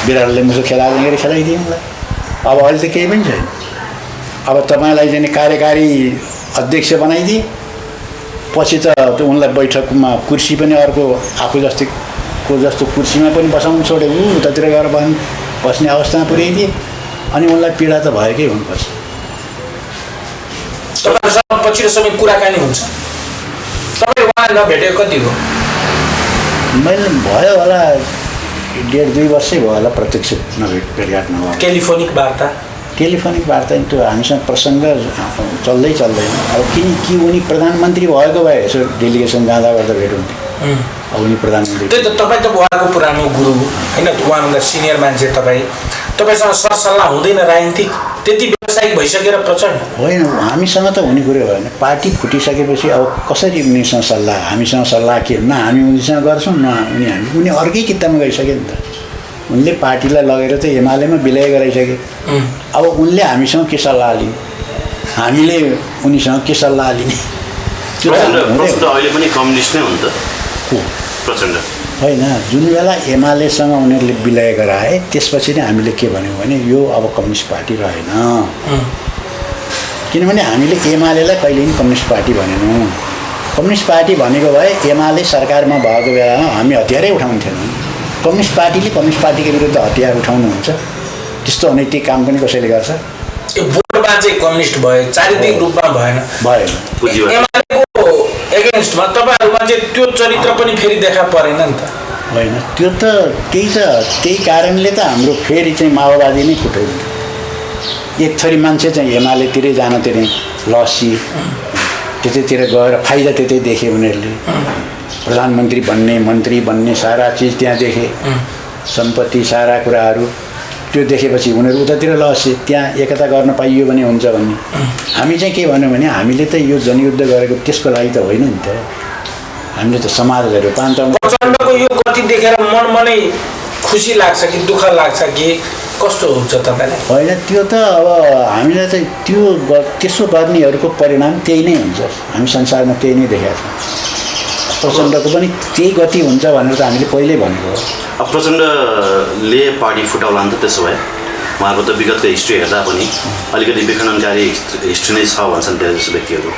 बिरालोले मुसो खेलाएर खेलाइदियो उनलाई अब अहिले त केही पनि छैन अब तपाईँलाई चाहिँ कार्यकारी अध्यक्ष बनाइदिए पछि त उनलाई बैठकमा कुर्सी पनि अर्को आफू जस्तो कुर्सीमा पनि बसाउनु छोडे उतातिर गएर बस्ने अवस्थामा पुर्याइदिए अनि उनलाई पीडा त भएकै हुनुपर्छ तपाईँहरूसँग पछिल्लो समय कुराकानी हुन्छ तपाईँ उहाँ नभेटेको कति हो मैले भयो होला 1.5-2 वर्षै भयो होला प्रत्यक्ष भेटघाट नभएको टेलिफोनिक वार्ता त्यो हामीसँग प्रसङ्ग चल्दैन अब कि उनी प्रधानमन्त्री भएको भए यसो डेलिगेसन जाँदा गर्दा भेट हुन्थ्यो अब उनी प्रधानमन्त्री त्यही त तपाईँ त उहाँको पुरानो गुरु होइन उहाँभन्दा सिनियर मान्छे तपाईँसँग सरसल्लाह हुँदैन राजनीतिक त्यति व्यवसायिक भइसकेर प्रचण्ड होइन हामीसँग त हुने कुरो भएन पार्टी फुटिसकेपछि अब कसरी उनीसँग सल्लाह हामीसँग सल्लाह के न हामी उनीसँग गर्छौँ न उनी अर्कै कित्तामा गइसक्यो नि त उनले पार्टीलाई लगेर चाहिँ एमालेमा विलय गराइसके अब उनले हामीसँग के सल्लाह लिने हामीले उनीसँग के सल्लाह लिने अहिले पनि कम्युनिस्ट नै हो नि त प्रचण्ड होइन जुन बेला एमालेसँग उनीहरूले विलय गराए त्यसपछि नै हामीले के भन्यौँ भने यो अब कम्युनिस्ट पार्टी रहेन किनभने हामीले एमालेलाई कहिले पनि कम्युनिस्ट पार्टी भनेनौँ कम्युनिस्ट पार्टी भनेको भए एमाले सरकारमा भएको बेलामा हामी हतियारै उठाउँथेनौँ कम्युनिस्ट पार्टीले कम्युनिस्ट पार्टीको विरुद्ध हतियार उठाउनुहुन्छ त्यस्तो अनैतिक काम पनि कसैले गर्छ बोर्डमा चाहिँ कम्युनिस्ट भयो चारित्रिक रूपमा भएन एमालेको एगेन्स्टमा तपाईँहरूमा चाहिँ त्यो चरित्र पनि फेरि देखा परेन नि त होइन त्यो त त्यही कारणले त हाम्रो फेरि चाहिँ माओवादी नै फुट्यो। एक थरी मान्छे चाहिँ एमालेतिरै जान तिरै लसी त्यतैतिर गएर फाइदा त्यतै देखे उनीहरूले। प्रधानमन्त्री बन्ने, मन्त्री बन्ने सारा चिज त्यहाँ देखे, सम्पत्ति सारा कुराहरू त्यो देखेपछि उनीहरू उतातिर लसे। त्यहाँ एकता गर्न पाइयो भने हुन्छ भन्ने। हामी चाहिँ के भन्यौँ भने हामीले त यो जनयुद्ध गरेको त्यसको लागि त होइन नि त, हामीले त समाज हेऱ्यो। प्रचण्डको यो गति देखेर मनै खुसी लाग्छ कि दुःख लाग्छ कि कस्तो हुन्छ तपाईँलाई? होइन त्यो त अब हामीलाई चाहिँ त्यसो गर्नेहरूको परिणाम त्यही नै हुन्छ। हामी संसारमा त्यही नै देखेका छौँ। प्रचण्डको पनि त्यही गति हुन्छ भनेर त हामीले पहिल्यै भनेको हो। अब प्रचण्डले पार्टी फुटाउला नि त। त्यसो भए उहाँको त विगतको हिस्ट्री हेर्दा पनि अलिकति विखण्डनकारी हिस्ट्री नै छ भन्छन् धेरै जस्तो व्यक्तिहरू।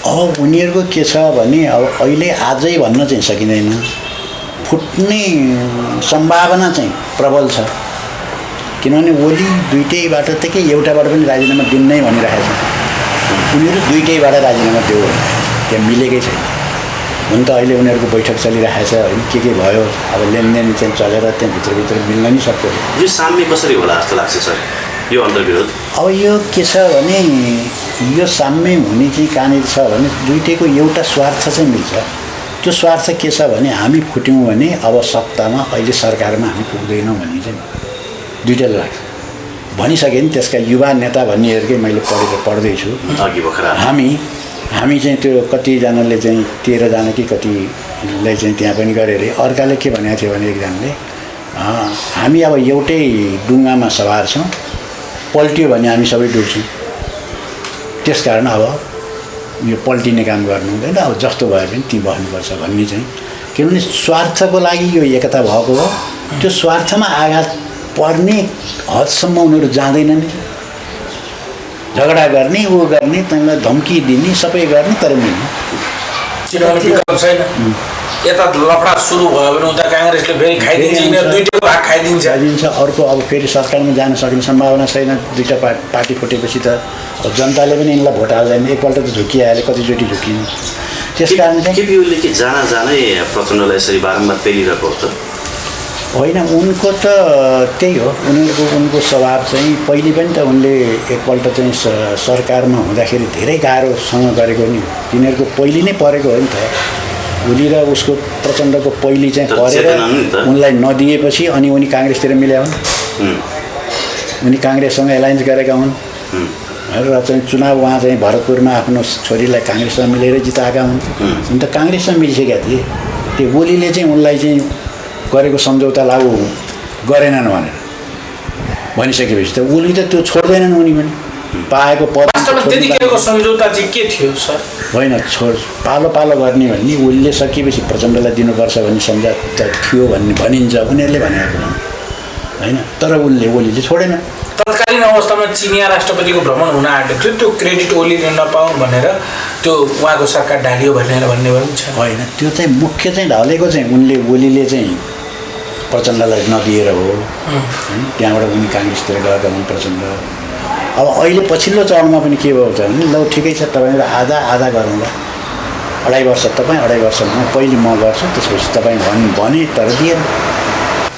अब उनीहरूको के छ भने अब अहिले आजै भन्न चाहिँ सकिँदैन, फुट्ने सम्भावना चाहिँ प्रबल छ। किनभने ओली दुइटैबाट त के एउटाबाट पनि राजीनामा दिन्नै भनिरहेको छ। उनीहरू दुइटैबाट राजीनामा दियो, त्यहाँ मिलेकै छैन। हुन त अहिले उनीहरूको बैठक चलिरहेको छ होइन, के भयो अब लेनदेन चाहिँ चलेर त्यहाँ भित्रभित्र मिल्न नि सक्यो। यो साम्य कसरी होला जस्तो लाग्छ सर, यो अन्तर्विरोध? अब यो के छ भने यो साम्य हुने चाहिँ कहाँनिर छ भने दुइटैको एउटा स्वार्थ चाहिँ मिल्छ। त्यो स्वार्थ के छ भने हामी फुट्यौँ भने अब सत्तामा अहिले सरकारमा हामी पुग्दैनौँ भन्ने चाहिँ दुइटैलाई लाग्छ। भनिसकेँ नि त्यसका युवा नेता भन्नेहरूकै मैले पढ्दैछु अघि भर्खर। हामी चाहिँ त्यो कतिजनाले चाहिँ 13 जना कि कतिलाई चाहिँ त्यहाँ पनि गरे अरे। अर्काले के भनेको थियो भने एकजनाले हामी अब एउटै डुङ्गामा सवार छौँ, पल्टियो भने हामी सबै डुब्छौँ, त्यसकारण अब यो पल्टिने काम गर्नु हुँदैन, अब जस्तो भए पनि ती बस्नुपर्छ भन्ने चाहिँ। किनभने स्वार्थको लागि यो एकता भएको हो। त्यो स्वार्थमा आघात पर्ने हदसम्म उनीहरू जाँदैनन्। झगडा गर्ने, ऊ गर्ने, त्यसलाई धम्की दिने, सबै गर्ने, तर मिल्ने। किनभने विकल्प छैन। यता लफडा सुरु भयो भने उता काङ्ग्रेसले फेरि खाइदिन्छ, यिनीहरू दुईटै भाग खाइदिन्छ। अर्को अब फेरि सरकारमा जान सक्ने सम्भावना छैन। दुईवटा पार्टी फुटेपछि त जनताले पनि यिनलाई भोट हाल्दैन। एकपल्ट त झुकिहाल्यो, कतिचोटि झुकिनु। त्यस कारण चाहिँ केपीओले के जानै प्रचण्डलाई यसरी बारम्बार पेलिरहेको हो त? होइन, उनको त त्यही हो। उनको स्वभाव चाहिँ पहिले पनि त उनले एकपल्ट चाहिँ सरकारमा हुँदाखेरि धेरै गाह्रोसँग गरेको नि। तिनीहरूको पहिले नै परेको हो नि त। ओली र उसको प्रचण्डको पहिले चाहिँ परेर उनलाई नदिएपछि अनि उनी काङ्ग्रेसतिर मिल्या हुन्। उनी काङ्ग्रेससँग एलायन्स गरेका हुन् र चाहिँ चुनाव उहाँ चाहिँ भरतपुरमा आफ्नो छोरीलाई काङ्ग्रेससँग मिलेर जिताएका हुन्। उनी त काङ्ग्रेससँग मिलिसकेका थिए। त्यो ओलीले चाहिँ उनलाई चाहिँ गरेको सम्झौता लागु गरेनन् भनेर भनिसकेपछि त ओली त त्यो छोड्दैनन्। उनी पनि पाएको पद त्यतिखेरको सम्झौता चाहिँ के थियो सर? होइन, पालो गर्ने भन्ने ओलीले सकिएपछि प्रचण्डलाई दिनुपर्छ भन्ने सम्झौता थियो भन्ने भनिन्छ उनीहरूले भनेको कुरा होइन। तर ओलीले छोडेन। तत्कालीन अवस्थामा चिनिया राष्ट्रपतिको भ्रमण हुन आँटेको थियो, त्यो क्रेडिट ओलीले नपाउन् भनेर त्यो उहाँको सरकार ढालियो भनेर भन्ने पनि छ। होइन, त्यो चाहिँ मुख्य चाहिँ ढलेको चाहिँ ओलीले चाहिँ प्रचण्डलाई नदिएर हो होइन। त्यहाँबाट उनी काङ्ग्रेसतिर गएका हुन् प्रचण्ड। अब अहिले पछिल्लो चरणमा पनि के भएको छ भने ल ठिकै छ, तपाईँहरू आधा गरौँला, 2.5 वर्ष तपाईँ, 2.5 वर्ष पहिले म गर्छु, त्यसपछि तपाईँ भने तर दिएन।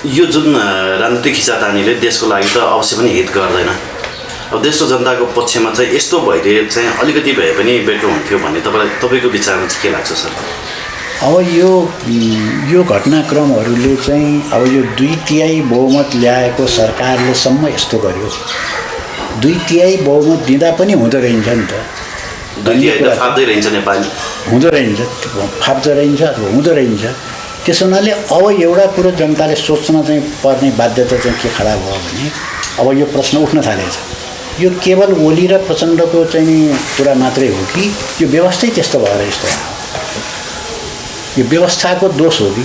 यो जुन राजनीतिक खिचातानीले देशको लागि त अवश्य पनि हित गर्दैन। अब देशको जनताको पक्षमा चाहिँ यस्तो भइदिए चाहिँ अलिकति भए पनि बेटर हुन्थ्यो भन्ने तपाईँको विचारमा चाहिँ के लाग्छ सर? अब यो घटनाक्रमहरूले चाहिँ अब यो 2/3 बहुमत ल्याएको सरकारले सम्म यस्तो गर्यो। 2/3 बहुमत दिँदा पनि हुँदो रहेछ नि त। 2/3 त फाप्दै रहन्छ नेपाली, हुँदो रहन्छ, फाप्दो रहन्छ अथवा हुँदो रहन्छ। त्यसो हुनाले अब एउटा कुरो जनताले सोच्न चाहिँ पर्ने बाध्यता चाहिँ के खडा भयो भने अब यो प्रश्न उठ्न थालेको छ। यो केवल ओली र प्रचण्डको चाहिँ कुरा मात्रै हो कि यो व्यवस्थै त्यस्तो भएर यस्तो यो व्यवस्थाको दोष हो कि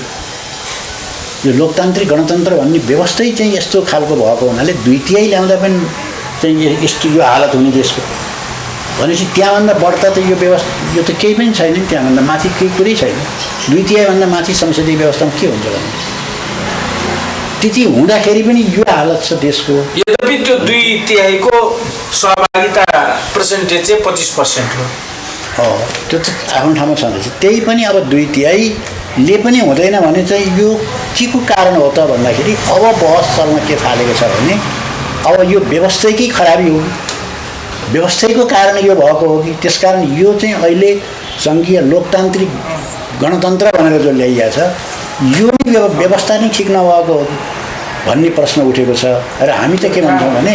यो लोकतान्त्रिक गणतन्त्र भन्ने व्यवस्थै चाहिँ यस्तो खालको भएको हुनाले 2/3 ल्याउँदा पनि चाहिँ यस्तो यो हालत हुने देशको भनेपछि त्यहाँभन्दा बढ्ता त यो व्यवस्था यो त केही पनि छैन नि। त्यहाँभन्दा माथि केही कुरै छैन। 2/3 भन्दा माथि संसदीय व्यवस्थामा के हुन्छ भने त्यति हुँदाखेरि पनि यो हालत छ देशको। यद्यपि त्यो 2/3 को सहभागिता पर्सेन्टेज चाहिँ 25% हो। त्यो त आफ्नो ठाउँमा छँदैछ। त्यही पनि अब 2/3 ले पनि हुँदैन भने चाहिँ यो के को कारण हो त भन्दाखेरि अब बहस चल्न के थालेको छ भने अब यो व्यवस्थाकै खराबी हो, व्यवस्थाको कारण यो भएको हो कि त्यसकारण यो चाहिँ अहिले सङ्घीय लोकतान्त्रिक गणतन्त्र भनेर जो ल्याइएको छ यो व्यवस्था नै ठिक नभएको हो भन्ने प्रश्न उठेको छ। र हामी चाहिँ के भन्छौँ भने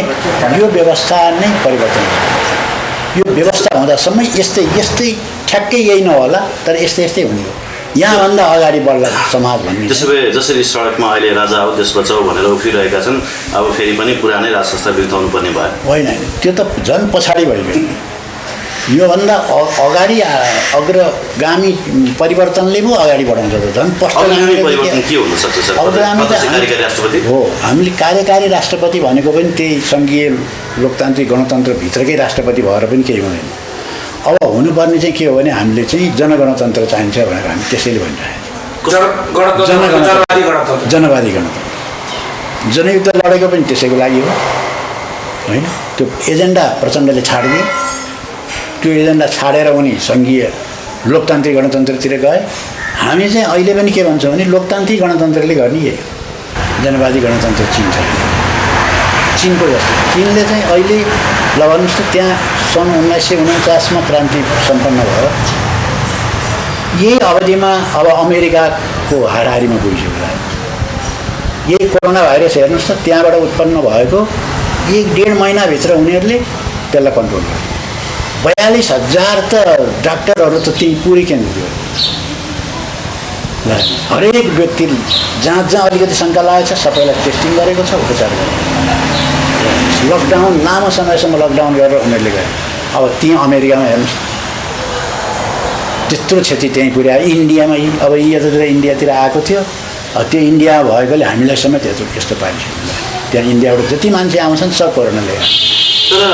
यो व्यवस्था नै परिवर्तन गर्नुपर्छ। यो व्यवस्था हुँदासम्म यस्तै यस्तै ठ्याक्कै यही नहोला तर यस्तै यस्तै हुने हो, यहाँभन्दा अगाडि बढ्ला समाज भन्ने। त्यसो भए जसरी सडकमा अहिले राजा आऊ देश बचाऊ भनेर उफ्रिरहेका छन् अब फेरि पनि पुरानै राज संस्था बिर्ताउनु पर्ने भयो? होइन, त्यो त झन् पछाडि भइगयो। योभन्दा अगाडि अग्रगामी परिवर्तनले पो अगाडि बढाउँछ त झन् पछाडि परिवर्तन के हुन सक्छ सर? अग्रगामी त कार्यकारी राष्ट्रपति हो, हामीले कार्यकारी राष्ट्रपति भनेको पनि त्यही सङ्घीय लोकतान्त्रिक गणतन्त्रभित्रकै राष्ट्रपति भएर पनि केही हुँदैन। अब हुनुपर्ने चाहिँ के हो भने हामीले चाहिँ जनगणतन्त्र चाहिन्छ भनेर हामी त्यसैले भनिरहेको जनवादी गणतन्त्र। जनयुद्ध लडेको पनि त्यसैको लागि हो होइन। त्यो एजेन्डा प्रचण्डले छाडिदिए, त्यो एजेन्डा छाडेर उनी सङ्घीय लोकतान्त्रिक गणतन्त्रतिर गए। हामी चाहिँ अहिले पनि के भन्छौँ भने लोकतान्त्रिक गणतन्त्रले गर्ने यही जनवादी गणतन्त्र चिन छ। चिनको जस्तो चिनले चाहिँ अहिले ल भन्नुहोस् त त्यहाँ सन् 1949मा क्रान्ति सम्पन्न भयो, यही अवधिमा अब अमेरिकाको हाराहारीमा गइसक्यो। यही कोरोना भाइरस हेर्नुहोस् त त्यहाँबाट उत्पन्न भएको 1-1.5 महिनाभित्र उनीहरूले त्यसलाई कन्ट्रोल गर्यो। 42,000 त डाक्टरहरू त त्यही पुरै केन्द्र थियो। हरेक व्यक्ति जहाँ जहाँ अलिकति शङ्का लागेको छ सबैलाई टेस्टिङ गरेको छ, उपचार गरेको। लकडाउन लामो समयसम्म लकडाउन गरेर उनीहरूले गरे। अब त्यहीँ अमेरिकामा हेर्नुहोस् त्यत्रो क्षति त्यहीँ पुर्यायो। इन्डियामा अब यतातिर इन्डियातिर आएको थियो, त्यो इन्डिया भएकोले हामीलाई समेत यस्तो पाइन्छ। त्यहाँ इन्डियाबाट जति मान्छे आउँछन् सब कोरोना ल्याएर। तर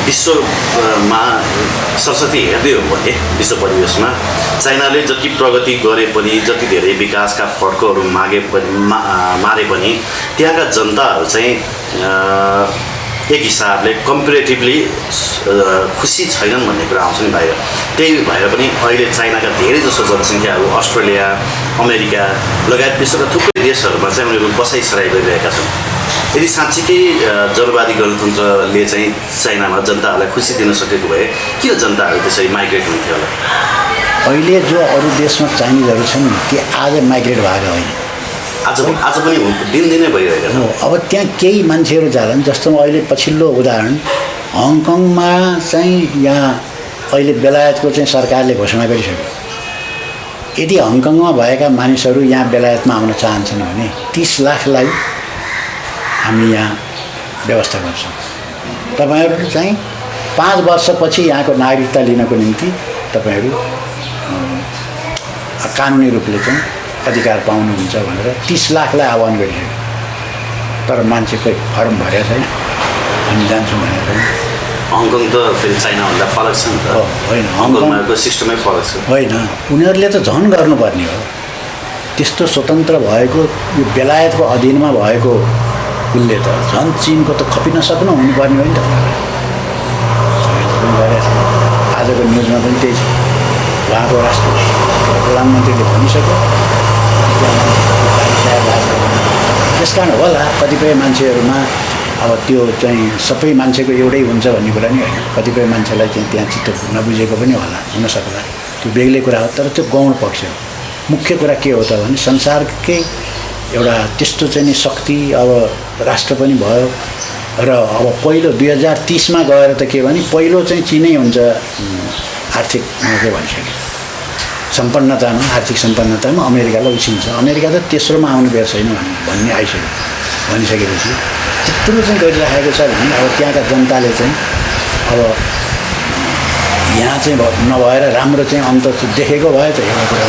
विश्वमा सरस्वती हेर्दै हो भने विश्व परिवेशमा चाइनाले जति प्रगति गरे पनि जति धेरै विकासका फड्कोहरू मारे पनि त्यहाँका जनताहरू चाहिँ एक हिसाबले कम्पेरेटिभली खुसी छैनन् भन्ने कुरा आउँछ नि बाहिर। त्यही भएर पनि अहिले चाइनाका धेरै जसो जनसङ्ख्याहरू अस्ट्रेलिया, अमेरिका लगायत विश्वका थुप्रै देशहरूमा चाहिँ उनीहरू बसाइसराइ गरिरहेका छन्। यदि साँच्चीकै जनवादी गणतन्त्रले चाहिँ चाइनामा जनताहरूलाई खुसी दिन सकेको भए किन जनताहरू त्यसरी माइग्रेट हुन्थ्यो होला? अहिले जो अरू देशमा चाइनिजहरू छन् ती आज माइग्रेट भएको होइन, आज पनि दिनदिनै भइरहेका छन्। अब त्यहाँ केही मान्छेहरू जान्छन्। जस्तो अहिले पछिल्लो उदाहरण हङकङमा चाहिँ यहाँ अहिले बेलायतको चाहिँ सरकारले घोषणा गरिसक्यो, यदि हङकङमा भएका मानिसहरू यहाँ बेलायतमा आउन चाहन्छन् भने 30 लाखलाई हामी यहाँ व्यवस्था गर्छौँ। तपाईँहरू चाहिँ 5 वर्षपछि यहाँको नागरिकता लिनको निम्ति तपाईँहरू कानुनी रूपले चाहिँ अधिकार पाउनुहुन्छ भनेर 30 लाखलाई आह्वान गरिसक्यो। तर मान्छे कोही फर्म भरेको छैन, हामी जान्छौँ भनेर। हङकङ त फेरि चाइनाभन्दा फरक छ नि त? होइन, हङकङको सिस्टमै फरक छ। होइन, उनीहरूले त झन् गर्नुपर्ने हो। त्यस्तो स्वतन्त्र भएको यो बेलायतको अधीनमा भएको उसले त झन् चिनको त खपिन सक्नु हुनुपर्ने हो नि त। आजको न्युजमा पनि त्यही छ, उहाँको प्रधानमन्त्रीले भनिसक्यो। त्यस कारण होला कतिपय मान्छेहरूमा अब त्यो चाहिँ सबै मान्छेको एउटै हुन्छ भन्ने कुरा नि होइन। कतिपय मान्छेलाई चाहिँ त्यहाँ चित्त नबुझेको पनि होला, हुनसक्ला, त्यो बेग्लै कुरा हो। तर त्यो गौण पक्ष हो। मुख्य कुरा के हो त भने संसारकै एउटा त्यस्तो चाहिँ नि शक्ति अब राष्ट्र पनि भयो र अब पहिलो 2030मा गएर त के भने पहिलो चाहिँ चिनै हुन्छ आर्थिक के भनिसक्यो सम्पन्नतामा, आर्थिक सम्पन्नतामा अमेरिकालाई उछिन्छ। अमेरिका त तेस्रोमा आउनु बेर छैन भन्ने भनिसकेपछि त्यत्रो चाहिँ गरिराखेको छ भने अब त्यहाँका जनताले चाहिँ अब यहाँ चाहिँ नभएर राम्रो चाहिँ अन्त देखेको भए त एउटा कुरा,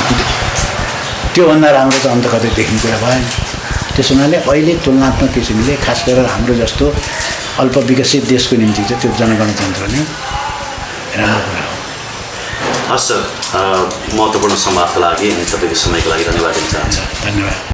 त्योभन्दा राम्रो त अन्त कतै देख्ने कुरा भएन। त्यसो हुनाले अहिले तुलनात्मक किसिमले खास गरेर हाम्रो जस्तो अल्प विकसित देशको निम्ति चाहिँ त्यो जनगणतन्त्र नै राम्रो कुरा हो। हस् सर, महत्त्वपूर्ण संवादका लागि अनि तपाईँको समयको लागि धन्यवाद दिन चाहन्छु। धन्यवाद।